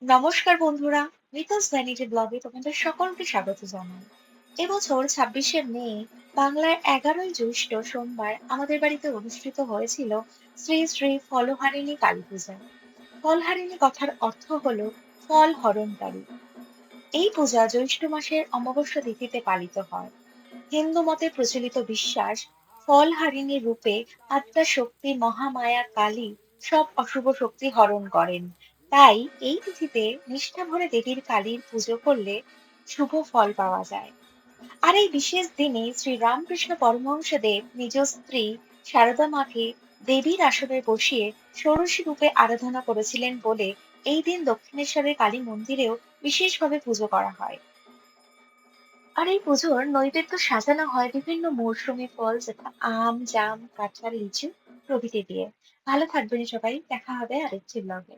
নমস্কার বন্ধুরা, মিতাস ভ্যানিটি ব্লগে তোমাদের সকলকে স্বাগত জানাই। এবছর 26শে মে বাংলার 11ই জ্যৈষ্ঠ সোমবার আমাদের বাড়িতে অনুষ্ঠিত হয়েছিল শ্রী শ্রী ফলহারিণী কালী পূজা। ফলহারিণী কথার অর্থ হলো ফল হরণকারী। এই পূজা জ্যৈষ্ঠ মাসের অমাবস্যা তিথিতে পালিত হয়। হিন্দু মতে প্রচলিত বিশ্বাস, ফলহারিণী রূপে আদ্যা শক্তি মহামায়া কালী সব অশুভ শক্তি হরণ করেন। তাই এই তিথিতে নিষ্ঠা ভরে দেবীর কালীর পুজো করলে শুভ ফল পাওয়া যায়। আর এই বিশেষ দিনে শ্রী রামকৃষ্ণ পরমহংসদেব নিজ স্ত্রী সারদা মাকে দেবীর আসনে বসিয়ে ষোড়শী রূপে আরাধনা করেছিলেন বলে এই দিন দক্ষিণেশ্বরের কালী মন্দিরেও বিশেষভাবে পুজো করা হয়। আর এই পুজোর নৈবেদ্য সাজানো হয় বিভিন্ন মৌসুমী ফল যথা আম, জাম, কাঁঠাল, লিচু প্রভৃতি দিয়ে। ভালো থাকবেন সবাই, দেখা হবে আরেকটি ব্লগে।